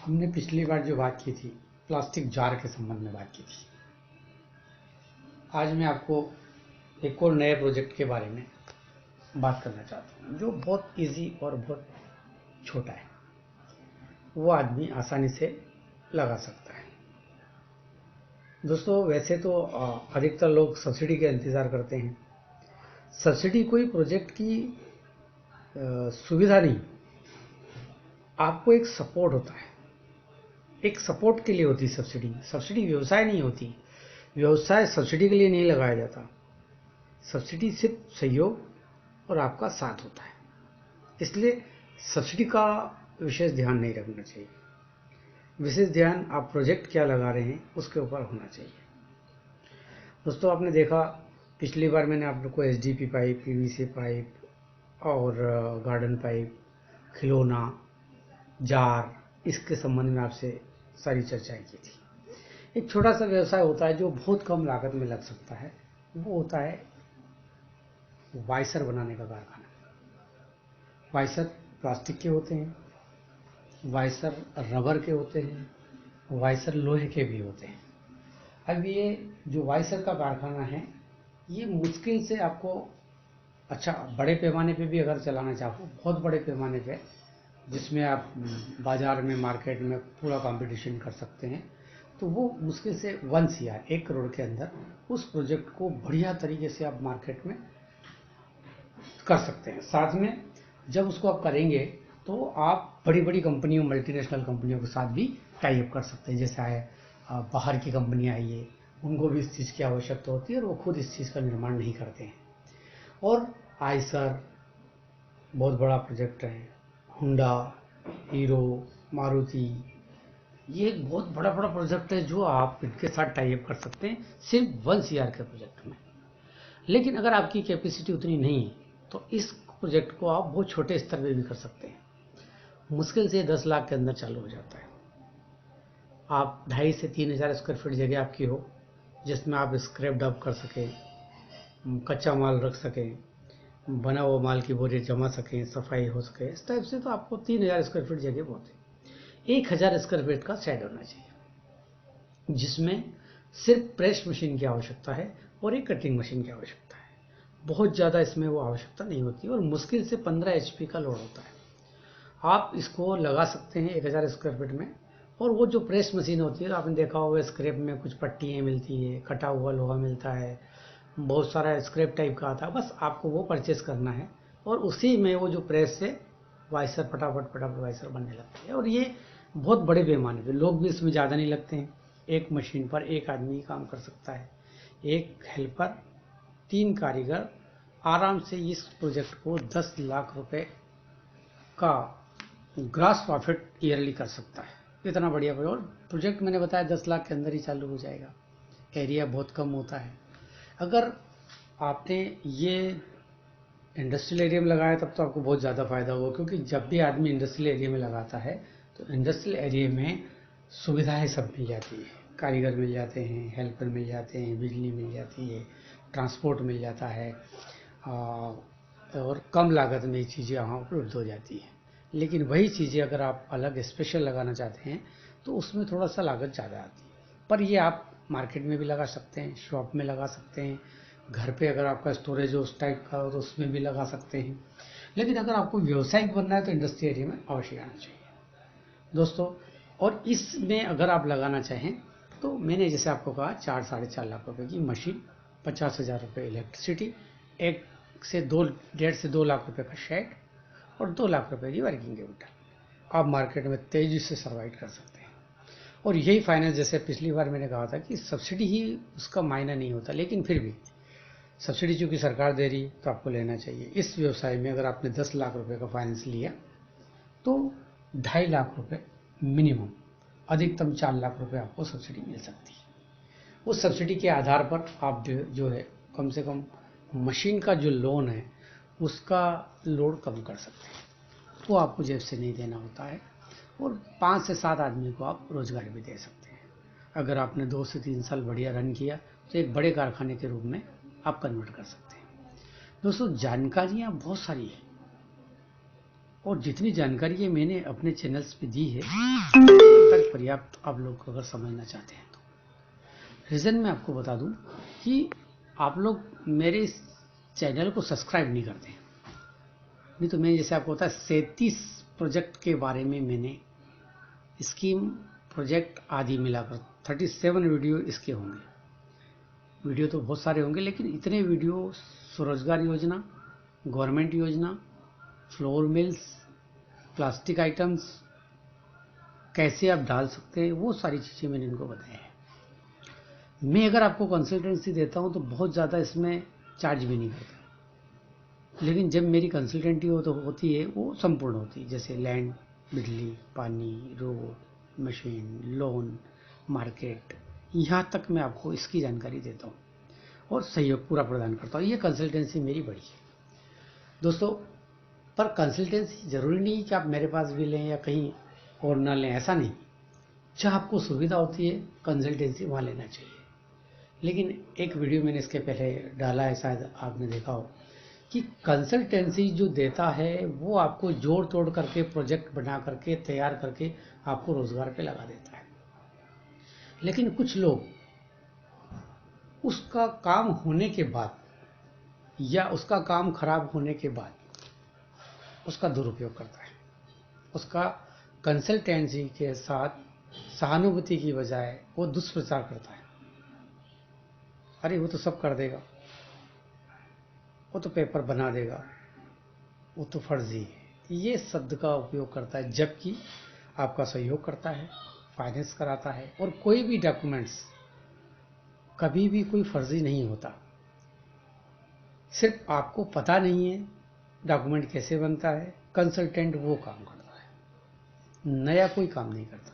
हमने पिछली बार जो बात की थी प्लास्टिक जार के संबंध में बात की थी। आज मैं आपको एक और नए प्रोजेक्ट के बारे में बात करना चाहता हूँ जो बहुत इजी और बहुत छोटा है, वो आदमी आसानी से लगा सकता है। दोस्तों, वैसे तो अधिकतर लोग सब्सिडी का इंतज़ार करते हैं। सब्सिडी कोई प्रोजेक्ट की सुविधा नहीं, आपको एक सपोर्ट होता है, एक सपोर्ट के लिए होती है सब्सिडी। सब्सिडी व्यवसाय नहीं होती, व्यवसाय सब्सिडी के लिए नहीं लगाया जाता। सब्सिडी सिर्फ सहयोग और आपका साथ होता है, इसलिए सब्सिडी का विशेष ध्यान नहीं रखना चाहिए। विशेष ध्यान आप प्रोजेक्ट क्या लगा रहे हैं उसके ऊपर होना चाहिए। दोस्तों, आपने देखा पिछली बार मैंने आप लोग को एसडीपी पाइप, पीवीसी पाइप और गार्डन पाइप, खिलौना, जार, इसके संबंध में आपसे सारी चर्चाएं की थी। एक छोटा सा व्यवसाय होता है जो बहुत कम लागत में लग सकता है, वो होता है वाइसर बनाने का कारखाना। वाइसर प्लास्टिक के होते हैं, वाइसर रबर के होते हैं, वाइसर लोहे के भी होते हैं। अब ये जो वाइसर का कारखाना है, ये मुश्किल से आपको अच्छा बड़े पैमाने पे भी अगर चलाना चाहो, बहुत बड़े पैमाने पे जिसमें आप बाजार में, मार्केट में पूरा कंपटीशन कर सकते हैं, तो वो मुश्किल से 1 CR 1 करोड़ के अंदर उस प्रोजेक्ट को बढ़िया तरीके से आप मार्केट में कर सकते हैं। साथ में जब उसको आप करेंगे तो आप बड़ी बड़ी कंपनियों, मल्टीनेशनल कंपनियों के साथ भी टाई अप कर सकते हैं। जैसा है बाहर की कंपनियां आई है, उनको भी इस चीज़ की आवश्यकता होती है और वो खुद इस चीज़ का निर्माण नहीं करते हैं। और आयसर बहुत बड़ा प्रोजेक्ट है, हुंडा, हीरो, मारुति, ये एक बहुत बड़ा बड़ा प्रोजेक्ट है जो आप इनके साथ टाई अप कर सकते हैं सिर्फ 1 CR के प्रोजेक्ट में। लेकिन अगर आपकी कैपेसिटी उतनी नहीं है तो इस प्रोजेक्ट को आप बहुत छोटे स्तर पे भी कर सकते हैं। मुश्किल से 10 लाख के अंदर चालू हो जाता है। आप 2,500 से 3,000 स्क्वायर फीट जगह आपकी हो, जिसमें आप स्क्रैप डंप कर सकें, कच्चा माल रख सकें, बना हुआ माल की बोरी जमा सकें, सफाई हो सके, इस टाइप से तो आपको 3,000 स्क्वायर फीट जगह बहुत है। 1,000 स्क्वायर फीट का शेड होना चाहिए, जिसमें सिर्फ प्रेस मशीन की आवश्यकता है और एक कटिंग मशीन की आवश्यकता है। बहुत ज़्यादा इसमें वो आवश्यकता नहीं होती और मुश्किल से 15 HP का लोड होता है। आप इसको लगा सकते हैं 1,000 स्क्वायर फीट में। और वो जो प्रेस मशीन होती है, आपने देखा होगा स्क्रैप में कुछ पट्टियाँ मिलती है, कटा हुआ लोहा मिलता है, बहुत सारा स्क्रैप टाइप का आता है। बस आपको वो परचेस करना है और उसी में वो जो प्रेस से वाइसर फटाफट फटाफट वाइसर बनने लगती है। और ये बहुत बड़े पैमाने पे, लोग भी इसमें ज़्यादा नहीं लगते हैं। एक मशीन पर एक आदमी काम कर सकता है, एक हेल्पर, 3 कारीगर आराम से इस प्रोजेक्ट को 10 लाख रुपए का ग्रॉस प्रॉफिट ईयरली कर सकता है। इतना बढ़िया प्रोजेक्ट मैंने बताया 10 लाख के अंदर ही चालू हो जाएगा। एरिया बहुत कम होता है। अगर आपने ये इंडस्ट्रियल एरिया में लगाया तब तो आपको बहुत ज़्यादा फायदा होगा, क्योंकि जब भी आदमी इंडस्ट्रियल एरिया में लगाता है तो इंडस्ट्रियल एरिया में सुविधाएं सब मिल जाती है। कारीगर मिल जाते हैं, हेल्पर मिल जाते हैं, बिजली मिल जाती है, ट्रांसपोर्ट मिल जाता है और कम लागत में ये चीज़ें वहाँ उपलब्ध हो जाती हैं। लेकिन वही चीज़ें अगर आप अलग स्पेशल लगाना चाहते हैं तो उसमें थोड़ा सा लागत ज़्यादा आती है। पर ये आप मार्केट में भी लगा सकते हैं, शॉप में लगा सकते हैं, घर पे अगर आपका स्टोरेज हो उस टाइप का हो तो उसमें भी लगा सकते हैं। लेकिन अगर आपको व्यवसायिक बनना है तो इंडस्ट्री एरिया में अवश्य आना चाहिए दोस्तों। और इसमें अगर आप लगाना चाहें तो मैंने जैसे आपको कहा 4-4.5 लाख रुपए की मशीन, 50,000 रुपये इलेक्ट्रिसिटी, 1.5 से 2 लाख रुपए का शेड और 2 लाख रुपए की वर्किंग कैपिटल, आप मार्केट में तेजी से सर्वाइव कर सकते हैं। और यही फाइनेंस, जैसे पिछली बार मैंने कहा था कि सब्सिडी ही उसका मायना नहीं होता, लेकिन फिर भी सब्सिडी चूंकि सरकार दे रही तो आपको लेना चाहिए। इस व्यवसाय में अगर आपने 10 लाख रुपए का फाइनेंस लिया तो 2.5 लाख रुपए मिनिमम, अधिकतम 4 लाख रुपए आपको सब्सिडी मिल सकती है। उस सब्सिडी के आधार पर आप जो है कम से कम मशीन का जो लोन है उसका लोड कम कर सकते हैं, वो आपको जेब से नहीं देना होता है। और 5 से 7 आदमी को आप रोजगार भी दे सकते हैं। अगर आपने 2 से 3 साल बढ़िया रन किया तो एक बड़े कारखाने के रूप में आप कन्वर्ट कर सकते हैं। दोस्तों, जानकारियाँ बहुत सारी हैं और जितनी जानकारी मैंने अपने चैनल्स पे दी है होता है पर्याप्त आप लोग अगर समझना चाहते हैं तो। रीज़न मैं आपको बता दूं कि आप लोग मेरे इस चैनल को सब्सक्राइब नहीं करते, नहीं तो मैं जैसे आपको होता है 37 प्रोजेक्ट के बारे में मैंने स्कीम प्रोजेक्ट आदि मिलाकर 37 वीडियो इसके होंगे। वीडियो तो बहुत सारे होंगे, लेकिन इतने वीडियो स्वरोजगार योजना, गवर्नमेंट योजना, फ्लोर मिल्स, प्लास्टिक आइटम्स कैसे आप डाल सकते हैं, वो सारी चीज़ें मैंने इनको बताया है। मैं अगर आपको कंसल्टेंसी देता हूं तो बहुत ज़्यादा इसमें चार्ज भी नहीं करता, लेकिन जब मेरी कंसल्टेंसी हो तो होती है वो संपूर्ण होती है, जैसे लैंड, बिजली, पानी, रोड, मशीन, लोन, मार्केट, यहाँ तक मैं आपको इसकी जानकारी देता हूँ और सहयोग पूरा प्रदान करता हूँ। ये कंसल्टेंसी मेरी बड़ी है दोस्तों। पर कंसल्टेंसी ज़रूरी नहीं कि आप मेरे पास भी लें या कहीं और ना लें, ऐसा नहीं। जहाँ आपको सुविधा होती है कंसल्टेंसी वहाँ लेना चाहिए। लेकिन एक वीडियो मैंने इसके पहले डाला है, शायद आपने देखा हो, कि कंसल्टेंसी जो देता है वो आपको जोड़ तोड़ करके प्रोजेक्ट बना करके तैयार करके आपको रोजगार पे लगा देता है। लेकिन कुछ लोग उसका काम होने के बाद या उसका काम खराब होने के बाद उसका दुरुपयोग करता है। उसका कंसल्टेंसी के साथ सहानुभूति की बजाय वो दुष्प्रचार करता है। अरे वो तो सब कर देगा, वो तो पेपर बना देगा, वो तो फर्जी है, ये शब्द का उपयोग करता है, जबकि आपका सहयोग करता है, फाइनेंस कराता है। और कोई भी डॉक्यूमेंट्स कभी भी कोई फर्जी नहीं होता। सिर्फ आपको पता नहीं है डॉक्यूमेंट कैसे बनता है, कंसल्टेंट वो काम करता है, नया कोई काम नहीं करता।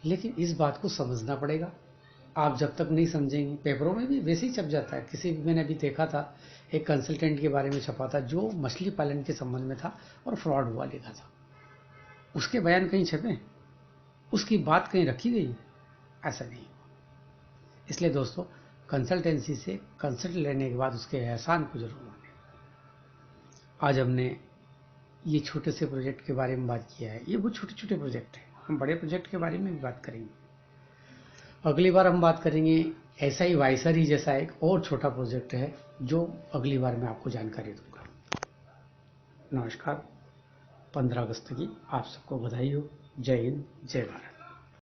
लेकिन इस बात को समझना पड़ेगा। आप जब तक नहीं समझेंगे, पेपरों में भी वैसे ही छप जाता है। किसी मैंने अभी देखा था, एक कंसल्टेंट के बारे में छपा था जो मछली पालन के संबंध में था और फ्रॉड हुआ लिखा था। उसके बयान कहीं छपे, उसकी बात कहीं रखी गई, ऐसा नहीं। इसलिए दोस्तों, कंसल्टेंसी से कंसल्ट लेने के बाद उसके एहसान को जरूर माने। आज हमने ये छोटे से प्रोजेक्ट के बारे में बात किया है। ये बहुत छोटे छोटे प्रोजेक्ट हैं, हम बड़े प्रोजेक्ट के बारे में भी बात करेंगे। अगली बार हम बात करेंगे ऐसा ही वाइसर जैसा एक और छोटा प्रोजेक्ट है, जो अगली बार मैं आपको जानकारी दूंगा। नमस्कार। 15 अगस्त की आप सबको बधाई हो। जय हिंद, जय भारत।